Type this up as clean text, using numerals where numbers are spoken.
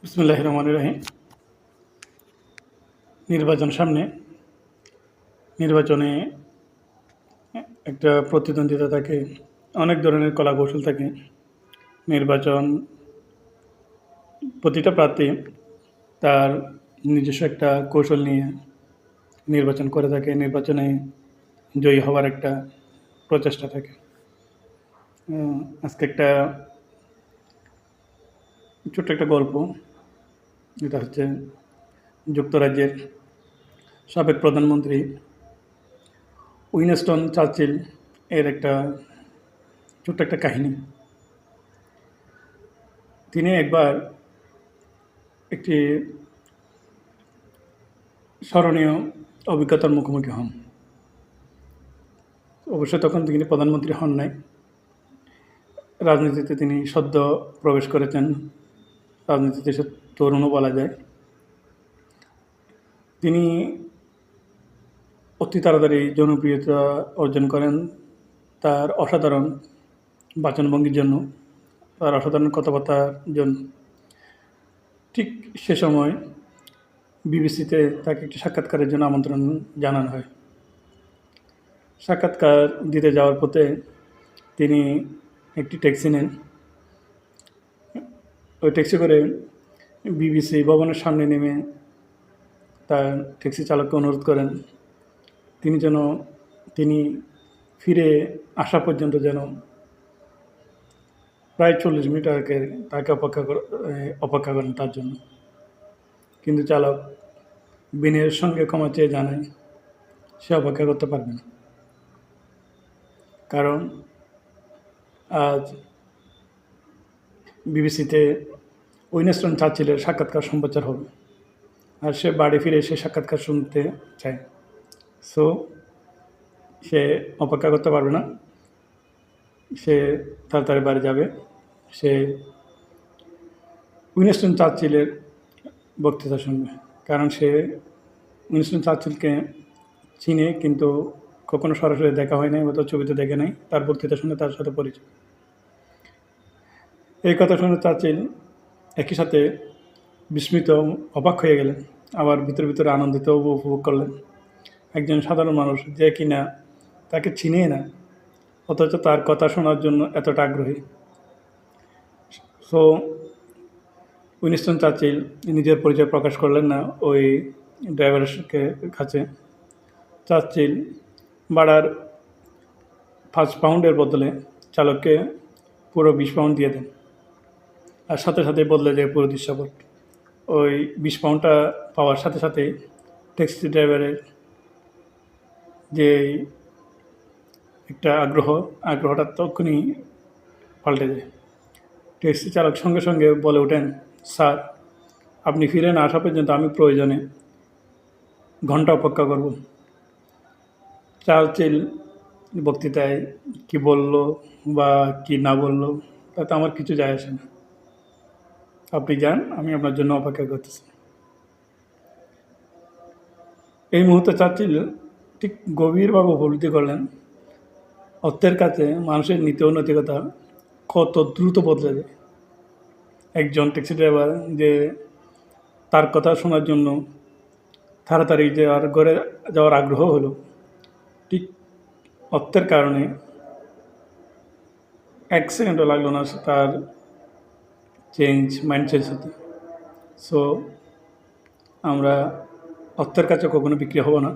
বিসমিল্লাহির রহমানির রহিম। নির্বাচন সামনে। নির্বাচনে একটা প্রতিদ্বন্দ্বিতা থাকে, অনেক ধরনের কলাকৌশল থাকে। নির্বাচন প্রতিটা প্রার্থী তার নিজস্ব একটা কৌশল নিয়ে নির্বাচন করে থাকে। নির্বাচনে জয়ী হওয়ার একটা প্রচেষ্টা থাকে। আজকে একটা ছোট্ট একটা গল্প। এটা হচ্ছে যুক্তরাজ্যের সাবেক প্রধানমন্ত্রী উইনস্টন চার্চিল এর একটা ছোট্ট একটা কাহিনী। তিনি একবার একটি স্মরণীয় অভিজ্ঞতার মুখোমুখি হন। অবশ্যই তখন তিনি প্রধানমন্ত্রী হন নাই। রাজনীতিতে তিনি সদ্য প্রবেশ করেছেন। রাজনীতিতে সে তরুণও বলা যায়। তিনি অতি তাড়াতাড়ি জনপ্রিয়তা অর্জন করেন তার অসাধারণ বাচনভঙ্গির জন্য, তার অসাধারণ কথাবার্তার জন্য। ঠিক সে সময় বিবিসিতে তাকে একটি সাক্ষাৎকারের জন্য আমন্ত্রণ জানানো হয়। সাক্ষাৎকার দিতে যাওয়ার পথে তিনি একটি ট্যাক্সি নেন। ওই ট্যাক্সি করে বিবিসি ভবনের সামনে নেমে তার ট্যাক্সি চালককে অনুরোধ করেন তিনি ফিরে আসা পর্যন্ত যেন প্রায় 40 মিনিট তাকে অপেক্ষা করেন তার জন্য। কিন্তু চালক বিনয়ের সঙ্গে ক্ষমা চেয়ে জানায় সে অপেক্ষা করতে পারবে না, কারণ আজ বিবিসিতে উইনস্টন চার্চিলের সাক্ষাৎকার সম্প্রচার হবে, আর সে বাড়ি ফিরে সে সাক্ষাৎকার শুনতে চায়। সো সে অপেক্ষা করতে পারবে না, সে তাড়াতাড়ি বাড়ি যাবে। সে উইনস্টন চার্চিলের বক্তৃতা শুনবে, কারণ সে উইনস্টন চার্চিলকে চিনে, কিন্তু কখনো সরাসরি দেখা হয় নাই, অত ছবিতে দেখে নাই। তার বক্তৃতা শুনে তার সাথে পরিচয়। এই কথা শুনে চার্চিল একই সাথে বিস্মিত, অবাক হয়ে গেলেন, আবার ভিতরে আনন্দিত উপভোগ করলেন। একজন সাধারণ মানুষ যে কিনা তাকে চিনেই না, অথচ তার কথা শোনার জন্য এতটা আগ্রহী। সো উইনস্টন চার্চিল নিজের পরিচয় প্রকাশ করলেন না ওই ড্রাইভারের কাছে। চার্চিল ভাড়ার 5 পাউন্ডের বদলে চালককে পুরো 20 পাউন্ড দিয়ে দেন, আর সাথে সাথে বদলে যায় পুরো দৃশ্যপট। ওই 20 পাউন্ডটা পাওয়ার সাথে সাথেই ট্যাক্সি ড্রাইভারের যে একটা আগ্রহটা তখনই পাল্টে যায়। ট্যাক্সি চালক সঙ্গে সঙ্গে বলে ওঠেন, স্যার, আপনি ফিরে না আসা পর্যন্ত আমি প্রয়োজনে ঘন্টা অপেক্ষা করব। চার্চিল বক্তৃতায় কি বলল বা কি না বলল তাতে আমার কিছু যায় আসে না। আপনি যান, আমি আপনার জন্য অপেক্ষা করতেছি। এই মুহূর্তে চার্চিল ঠিক গভীরভাবে উপলব্ধি করলেন অর্থের কাছে মানুষের নীতি ও নৈতিকতা কত দ্রুত বদলে যায়। একজন ট্যাক্সি ড্রাইভার যে তার কথা শোনার জন্য তাড়াতাড়ি যে আর ঘরে যাওয়ার আগ্রহ হলো, ঠিক অর্থের কারণে 1 সেকেন্ডও লাগলো না তার মাইন্ড চেঞ্জ হতে। সো আমরা অর্থের কাছে কখনো বিক্রি হব না।